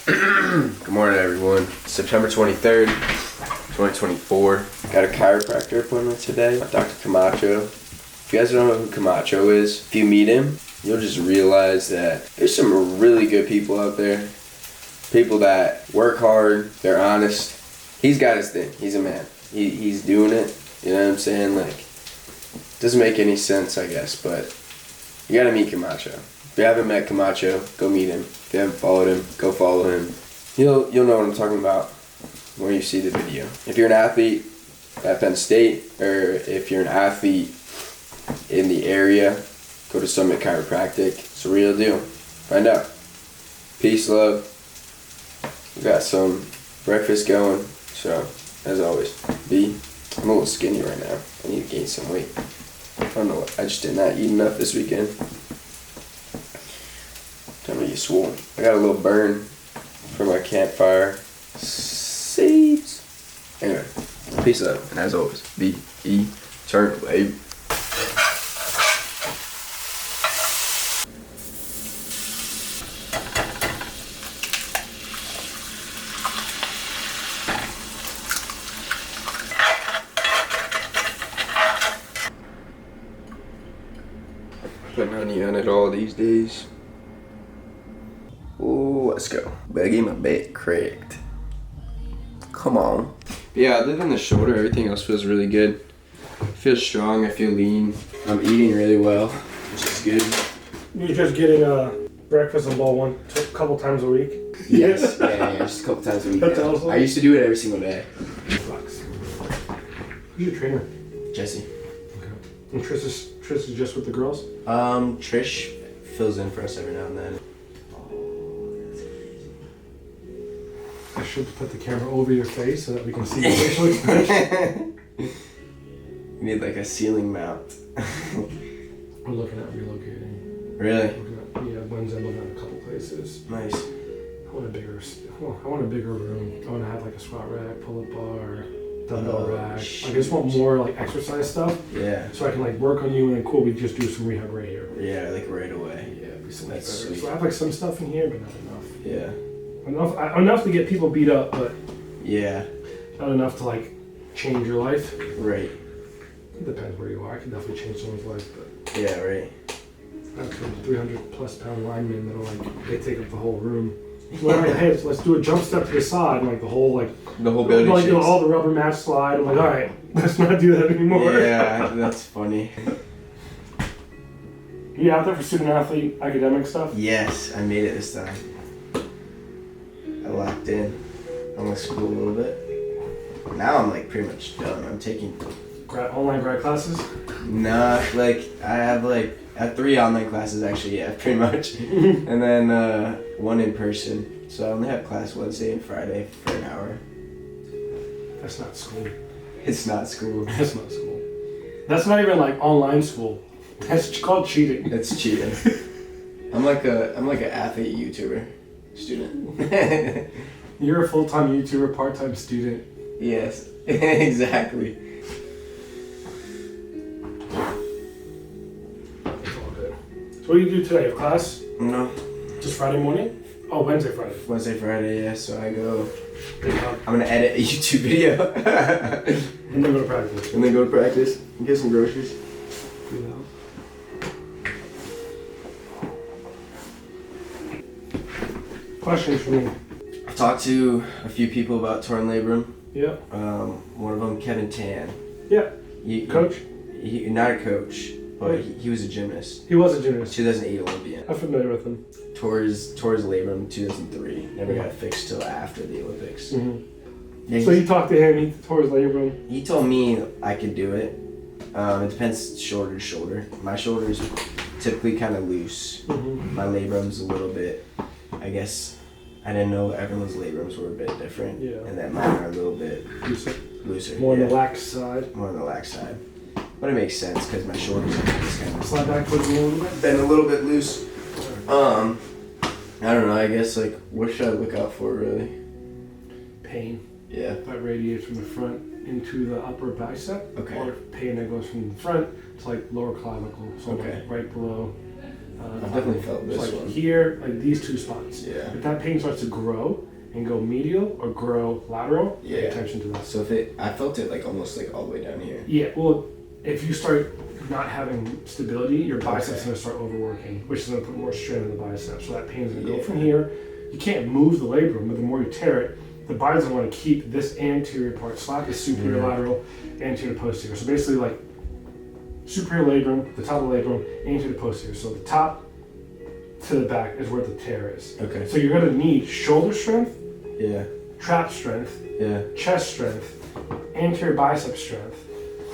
Good morning, everyone. September 23rd, 2024. Got a chiropractor appointment today. Dr. Camacho. If you guys don't know who Camacho is, if you meet him, you'll just realize that there's some really good people out there. People that work hard, they're honest. He's got his thing. He's a man. He's doing it. You know what I'm saying? Like, doesn't make any sense, I guess, but you gotta meet Camacho. If you haven't met Camacho, go meet him. If you haven't followed him, go follow him. You'll know what I'm talking about when you see the video. If you're an athlete at Penn State, or if you're an athlete in the area, go to Summit Chiropractic. It's a real deal. Find out. Peace, love. We got some breakfast going. So, as always, I'm a little skinny right now. I need to gain some weight. I don't know. I just did not eat enough this weekend. Time to get swole. I got a little burn from my campfire seeds. Anyway, peace out. And as always, be eternal. Putting honey on it all these days. Ooh, let's go. Better get my back cracked. Come on. Yeah, other than the shoulder, everything else feels really good. I feel strong, I feel lean. I'm eating really well, which is good. You're just getting breakfast and bowl a couple times a week? Yes, yeah, just a couple times a week. That's awesome. I used to do it every single day. Who's your trainer? Jesse. Okay. And Trish is just with the girls? Trish fills in for us every now and then. I should put the camera over your face so that we can see your facial expression. You need like a ceiling mount. We're looking at relocating. Really? Wednesday I'm looking at a couple places. Nice. I want a bigger room. I want to have like a squat rack, pull-up bar, dumbbell rack. Shit. I just want more like exercise stuff. Yeah. So I can like work on you and then cool, we just do some rehab right here. Yeah, like right away. Yeah, it'd be so much That's better. sweet. So I have like some stuff in here, but not enough. Yeah. Enough to get people beat up, but Yeah. not enough to like change your life. Right. It depends where you are. I can definitely change someone's life, but Yeah, right. I have some 300+ pound linemen that'll like they take up the whole room. Well, like, hey, let's do a jump step to the side, and like the whole building like shakes. all the rubber mat slide. I'm like, all right, let's not do that anymore. Yeah, that's funny. You out there for student athlete academic stuff? Yes, I made it this time. I locked in on my school a little bit. Now I'm like pretty much done. I'm taking Online grad classes? I have 3 online classes actually, yeah, pretty much. And then 1 in person. So I only have class Wednesday and Friday for an hour. That's not school. It's not school. That's not school. That's not even like online school. That's called cheating. It's cheating. I'm like an athlete YouTuber student. You're a full-time YouTuber, part-time student. Yes, exactly. It's all good. So what do you do today? Have class? No. Just Friday morning? Oh, Wednesday, Friday. Wednesday, Friday, yeah. So I go. Big hug. I'm gonna edit a YouTube video. And then go to practice. And then go to practice and get some groceries. Questions for me? I've talked to a few people about torn labrum. Yeah. One of them, Kevin Tan. Yeah. Coach? He not a coach, but he was a gymnast. He was a gymnast. 2008 Olympian. I'm familiar with him. Tore his labrum 2003. Never got it fixed till after the Olympics. Mm-hmm. Yeah, So you talked to him, he tore his labrum. he told me I could do it. It depends shoulder to shoulder. My shoulder's typically kind of loose. Mm-hmm. My labrum's a little bit, I guess, I didn't know everyone's labrums were a bit different. Yeah. And that mine are a little bit looser. More on yeah. the lax side. More on the lax side. But it makes sense because my shoulders are just kind of Slide back towards me a little bit. been a little bit loose. I don't know, I guess like what should I look out for really? Pain. Yeah. That radiates from the front into the upper bicep. Okay. Or pain that goes from the front to like lower clavicle. So Okay. like right below I've definitely felt this like one. Here, like these two spots. Yeah. If that pain starts to grow and go medial or grow lateral, pay attention to that. So I felt it like almost like all the way down here. Yeah, well, if you start not having stability, your biceps is going to start overworking, which is going to put more strain on the biceps. So that pain's going to go from here. You can't move the labrum, but the more you tear it, the body's going to want to keep this anterior part, slap the superior lateral, anterior posterior. So basically like superior labrum, the top of the labrum, anterior posterior. So the top to the back is where the tear is. Okay. So you're going to need shoulder strength, Yeah. trap strength, Yeah. chest strength, anterior bicep strength,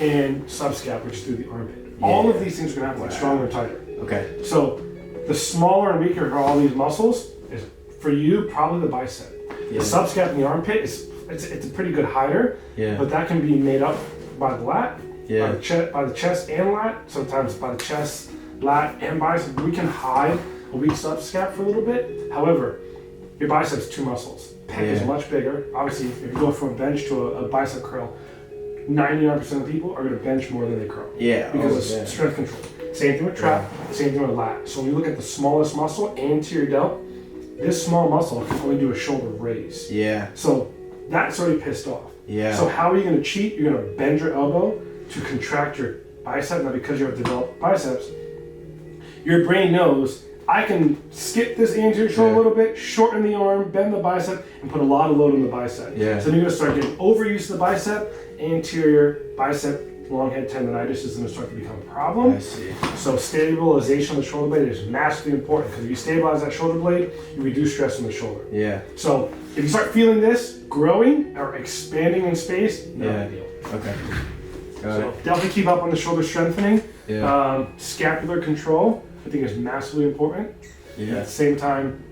and subscap, which is through the armpit. All of these things are going to have to get stronger and tighter. Okay. So the smaller and weaker of all these muscles is, for you, probably the bicep. Yeah. The subscap and the armpit it's a pretty good hider, Yeah. but that can be made up by the lat, Yeah. by the chest and lat, sometimes by the chest, lat, and bicep. We can hide a weak subscap for a little bit. However, your biceps two muscles. Pec is much bigger. Obviously, if you go from a bench to a bicep curl, 99% of people are going to bench more than they curl. Yeah. Because of strength control. Same thing with trap, same thing with lat. So when you look at the smallest muscle, anterior delt, this small muscle can only do a shoulder raise. Yeah. So that's already pissed off. Yeah. So how are you going to cheat? You're going to bend your elbow to contract your bicep. Now because you have developed biceps, your brain knows I can skip this anterior shoulder a little bit, shorten the arm, bend the bicep, and put a lot of load on the bicep. Yeah. So then you're going to start getting overuse of the bicep, anterior bicep, long head tendonitis is going to start to become a problem. I see. So stabilization of the shoulder blade is massively important because if you stabilize that shoulder blade, you reduce stress on the shoulder. Yeah. So if you start feeling this growing or expanding in space, no big deal. Okay. So definitely keep up on the shoulder strengthening. Yeah. Scapular control, I think, is massively important. Yeah. At the same time,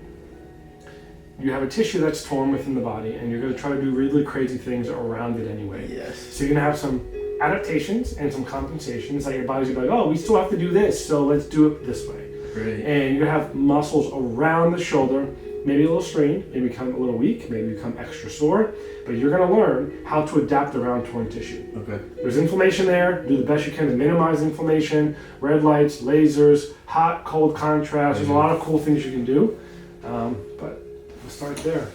you have a tissue that's torn within the body, and you're going to try to do really crazy things around it anyway. Yes. So you're going to have some adaptations and some compensations. Like your body's going to be like, oh, we still have to do this, so let's do it this way. Right. And you're going to have muscles around the shoulder, maybe a little strained, maybe become a little weak, maybe become extra sore, but you're going to learn how to adapt around torn tissue. Okay. There's inflammation there. Do the best you can to minimize inflammation. Red lights, lasers, hot, cold contrast. There's a lot of cool things you can do. But we'll start there.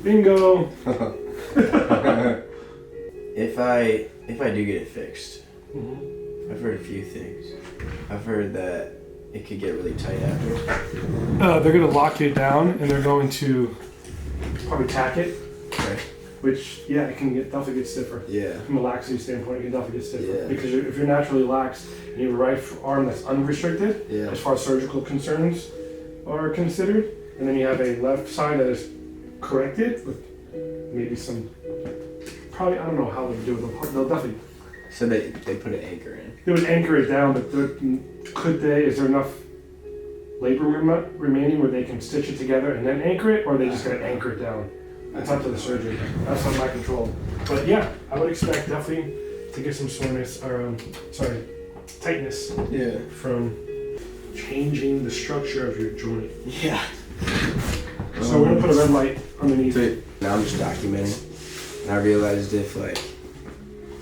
Bingo. If I do get it fixed, I've heard a few things. I've heard that it could get really tight after. They're going to lock you down, and they're going to probably tack it. Okay. Which, it can definitely get stiffer. Yeah. From a laxity standpoint, it can definitely get stiffer. Yeah. Because if you're naturally lax and you have a right arm that's unrestricted, Yeah. as far as surgical concerns are considered, and then you have a left side that is corrected with maybe some, probably, I don't know how they do it, they'll definitely. So they put an anchor in. They would anchor it down, but is there enough labor remaining where they can stitch it together and then anchor it, or are they just going to anchor it down? It's up to the surgeon. That's not my control. But yeah, I would expect definitely to get some soreness, or tightness. Yeah. From changing the structure of your joint. Yeah. So we're gonna put a red light underneath. So now I'm just documenting, and I realized if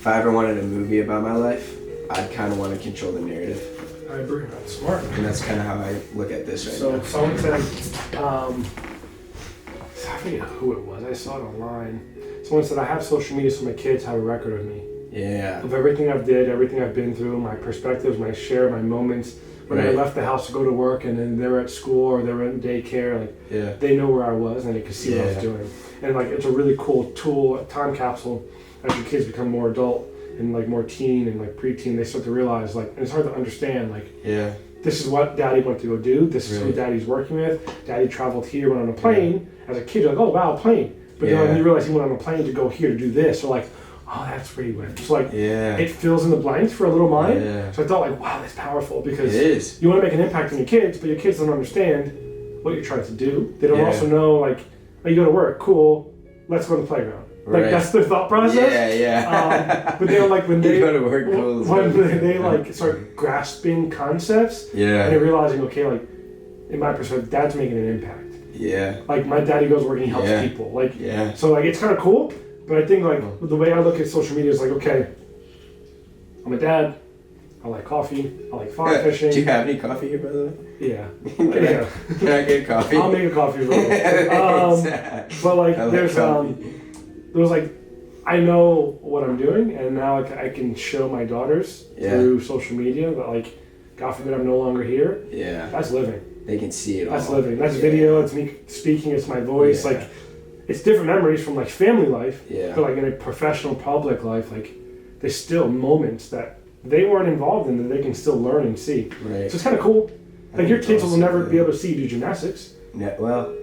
I ever wanted a movie about my life, I'd kind of want to control the narrative. I agree. That's smart. And that's kind of how I look at this right now. So someone said, I forget who it was. I saw it online. Someone said, I have social media so my kids have a record of me. Yeah. Of everything I've did, everything I've been through, my perspectives, my share, my moments. When I left the house to go to work, and then they were at school or they were in daycare, they know where I was and they could see what I was doing. And it's a really cool tool, a time capsule. As your kids become more adult and more teen and preteen, they start to realize and it's hard to understand this is what Daddy went to go do. This is who Daddy's working with. Daddy traveled here, went on a plane. As a kid, you're like, oh wow, a plane. But then when you realize he went on a plane to go here to do this, you're like, oh, that's where he went. So it fills in the blanks for a little mind. Yeah. So I thought wow, that's powerful because it is. You want to make an impact on your kids, but your kids don't understand what you're trying to do. They don't also know oh, you go to work, cool. Let's go to the playground. That's their thought process. Yeah. But they're when they go to work, cool. When they start grasping concepts. Yeah. And they're realizing, okay, in my perspective, Dad's making an impact. Yeah. My daddy goes to work and he helps people. So it's kind of cool. But I think the way I look at social media is okay, I'm a dad, I like coffee. I like fly fishing. Do you have any coffee here, by the way? Yeah. Can I get coffee? I'll make a coffee for you. But like, there's like, I know what I'm doing, and now I can show my daughters through social media that, like, God forbid I'm no longer here. Yeah. That's living. They can see it all. That's living. That's video. It's me speaking. It's my voice. Yeah. Like, it's different memories from like family life. Yeah. But like in a professional public life, like, there's still moments that they weren't involved in that they can still learn and see. Right. So it's kind of cool. Like, your kids will never be able to see you do gymnastics. No, well,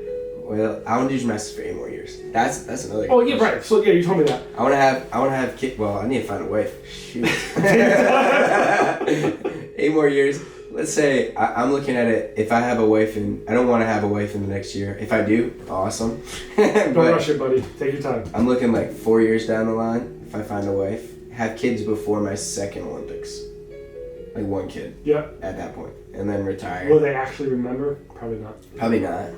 I want to do gymnastics for 8 more years. That's another. Oh yeah, right. So yeah, you told me that. I want to have kids. Well, I need to find a wife. Shoot. 8 more years. Let's say I'm looking at it. If I have a wife, and I don't want to have a wife in the next year. If I do, awesome. Don't rush it, buddy. Take your time. I'm looking like 4 years down the line. If I find a wife, have kids before my second Olympics. Like 1 kid. Yeah. At that point, and then retire. Will they actually remember? Probably not. Probably not.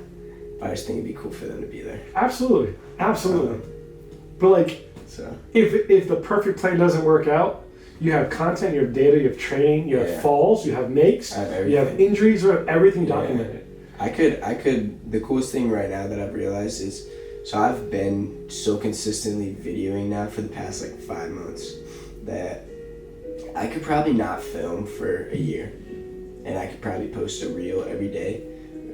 But I just think it'd be cool for them to be there. Absolutely. But like, so if the perfect plan doesn't work out, you have content, you have data, you have training, you have falls, you have makes, you have injuries, you have everything documented. I could. The coolest thing right now that I've realized is, so I've been so consistently videoing now for the past like 5 months that I could probably not film for a year, and I could probably post a reel every day,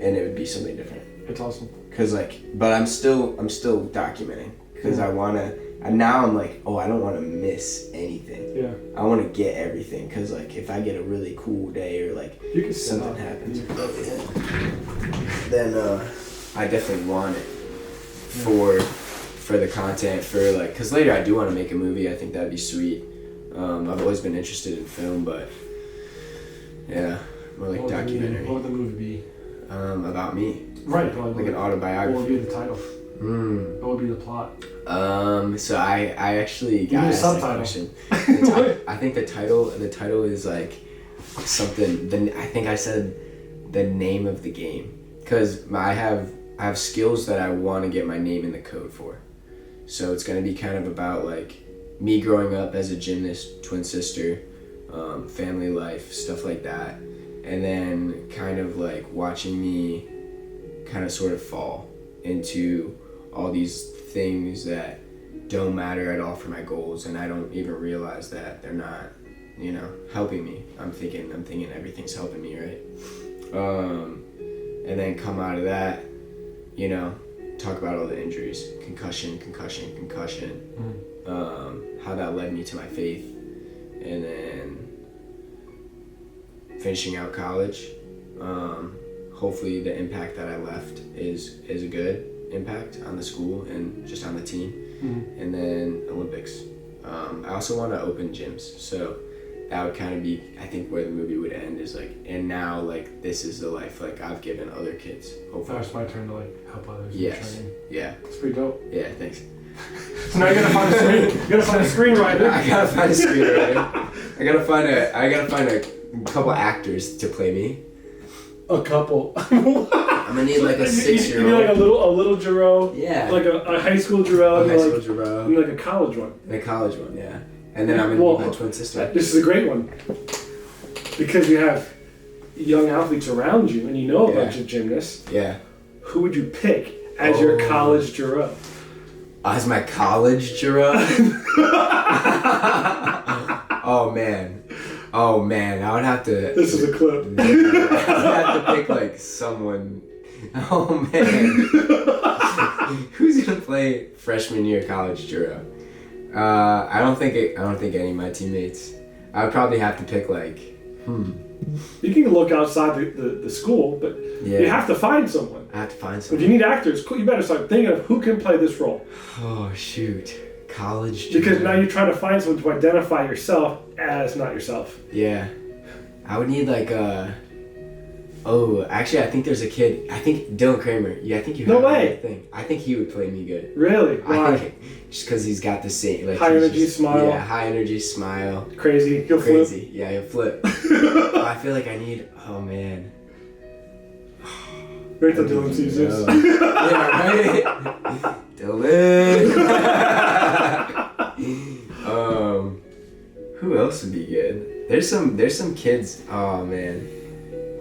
and it would be something different. It's awesome. Cause but I'm still documenting because I wanna. And now I'm like, I don't want to miss anything. Yeah. I want to get everything, cause like if I get a really cool day or like something happens, then I definitely want it for the content, for like, cause later I do want to make a movie. I think that'd be sweet. I've always been interested in film, but yeah, more like documentary. What would the movie be? About me. Right. Like an autobiography. What would be the title? What would be the plot? So I actually got asked that question. I think the title is like something. I think I said the name of the game, because I have skills that I want to get my name in the code for. So it's gonna be kind of about like me growing up as a gymnast, twin sister, family life, stuff like that, and then kind of like watching me kind of sort of fall into all these things that don't matter at all for my goals, and I don't even realize that they're not, helping me. I'm thinking everything's helping me, right? And then come out of that, talk about all the injuries, concussion, how that led me to my faith, and then finishing out college. Hopefully the impact that I left is a good impact on the school and just on the team. And then Olympics. I also want to open gyms, so that would kind of be, I think, where the movie would end, is like, and now like this is the life like I've given other kids. Hopefully. Now it's my turn to like help others. Yes. Yeah. It's pretty dope. Yeah. Thanks. So now you gotta find a screen. You gotta find a screenwriter. I gotta find a screenwriter. I gotta find a couple actors to play me. A couple. I'm gonna need like a 6-year-old. You need like a little Jarreau. Yeah. Like a high school Jarreau. And like a college one. And a college one, yeah. And then I'm gonna need my twin sister. This is a great one. Because you have young athletes around you and you know a bunch of gymnasts. Yeah. Who would you pick as your college Jarreau? As my college Jarreau? Oh man, I would have to. This is a clip. I would have to pick like someone. Oh man, who's gonna play freshman year college Jarreau? I don't think any of my teammates. I would probably have to pick like. You can look outside the school, but you have to find someone. I have to find someone. If you need actors, you better start thinking of who can play this role. Oh shoot. College Jarreau. Because now you're trying to find someone to identify yourself as not yourself. Yeah. I would need like actually I think there's a kid. I think Dylan Kramer. Yeah, I think you have way. Thing. I think he would play me good. Really? Why? I think just because he's got the same like high energy smile. Yeah, high energy smile. Crazy. He'll flip. Yeah, he'll flip. I feel like I need. Oh man. Wait till Dylan sees this. Yeah, right. Dylan. Who else would be good? There's some kids. Oh man.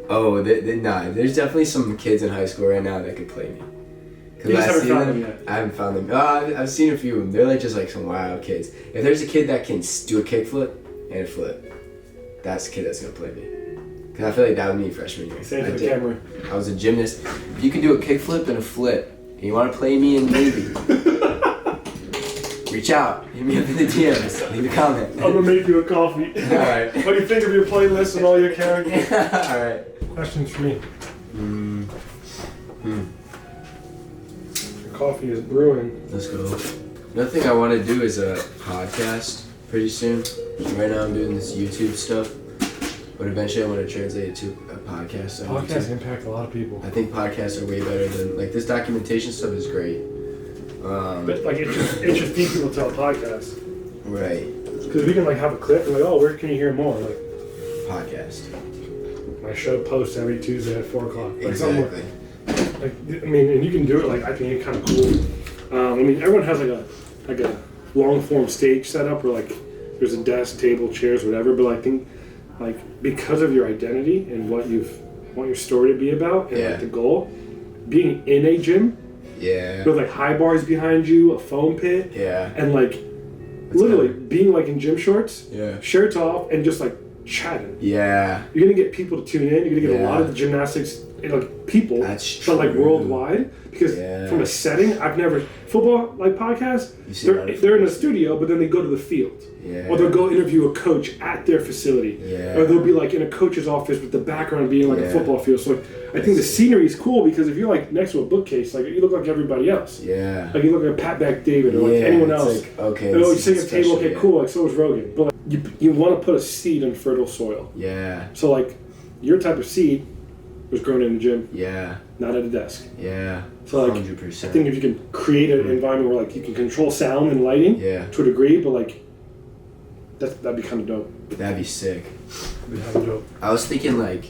Oh, there's definitely some kids in high school right now that could play me. You just haven't found them yet. I haven't found them. I've seen a few of them. They're like just like some wild kids. If there's a kid that can do a kickflip and a flip, that's the kid that's gonna play me. Cause I feel like that was me freshman year. Say it to the camera. I was a gymnast. If you can do a kickflip and a flip, and you want to play me in Navy, reach out. Hit me up in the DMs. Leave a comment. I'm gonna make you a coffee. All right. What do you think of your playlist and all your carrying? All right. Questions for me. Your coffee is brewing. Let's go. Another thing I want to do is a podcast pretty soon. Right now I'm doing this YouTube stuff, but eventually I want to translate it to a podcast. Podcasts impact a lot of people. I think podcasts are way better than like this documentation stuff is great. But like it should feed people to a podcast. Right. Because we can like have a clip and like, oh, where can you hear more? Like podcast. My show posts every Tuesday at 4 o'clock. Like exactly. Like I mean, and you can do it. Like I think it's kind of cool. I mean, everyone has like a long form stage setup where like there's a desk, table, chairs, whatever. But I think like because of your identity and what you want your story to be about and like the goal, being in a gym. Yeah. With like high bars behind you, a foam pit. Yeah. And like literally being like in gym shorts. Yeah. Shirts off and just like chatting. Yeah. You're gonna get people to tune in. You're gonna get a lot of the gymnastics like people. That's true. But like worldwide. Because from a setting, I've never football like podcasts. They're in a studio, but then they go to the field. Yeah. Or they'll go interview a coach at their facility. Yeah. Or they'll be like in a coach's office with the background being like a football field. So like, I think the scenery is cool because if you're like next to a bookcase, like you look like everybody else. Yeah. Like you look like Pat Beck David or like anyone else. Like, okay. Oh, you sing at a table, okay, cool. Like so is Rogan. But like, you want to put a seed in fertile soil. Yeah. So like your type of seed was grown in the gym. Yeah. Not at a desk. Yeah. So like 100%. I think if you can create an environment where like you can control sound and lighting to a degree, but like that'd be kind of dope. That'd be sick. That'd be kind of dope. I was thinking like,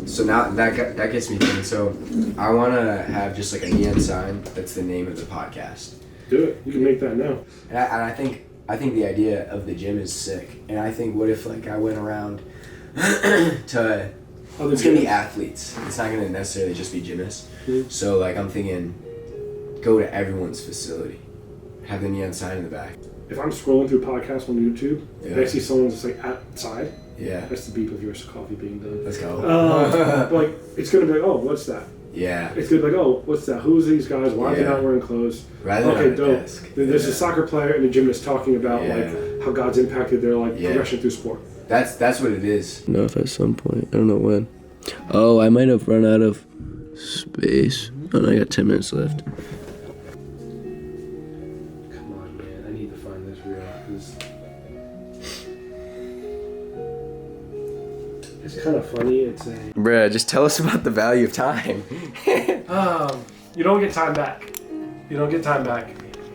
so now that gets me thinking. So I want to have just like a neon sign that's the name of the podcast. Do it. You can make that now. And I think the idea of the gym is sick. And I think what if like I went around to it's gonna be athletes. It's not gonna necessarily just be gymnasts. Mm-hmm. So like I'm thinking, go to everyone's facility, have the neon sign in the back. If I'm scrolling through podcasts on YouTube and I see someone just like outside, that's the beep of your coffee being done. Let's go. Like it's gonna be like, oh, what's that? Yeah. It's gonna be like, oh, what's that? Who's these guys? Why are they not wearing clothes? Rather than okay, dope. Desk. There's a soccer player and a gymnast talking about like how God's impacted their like progression through sport. That's what it is. No, if at some point, I don't know when. Oh, I might have run out of space. Oh, no, I got 10 minutes left. Come on, man. I need to find this reel because it's kind of funny. It's a Bruh, just tell us about the value of time. you don't get time back. You don't get time back.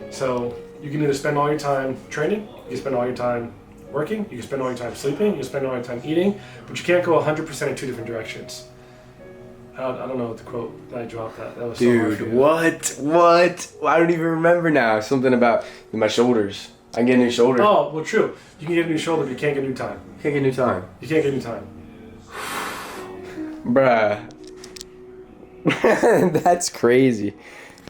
So you can either spend all your time training, you can spend all your time working, you can spend all your time sleeping, you can spend all your time eating, but you can't go 100% in two different directions. I don't know what the quote that I dropped that. That was so hard for Dude, you. what? I don't even remember now. Something about my shoulders. I can get a new shoulder. Oh, well, true. You can get a new shoulder, but you can't get new time. Can't get new time. You can't get new time. Bruh. That's crazy.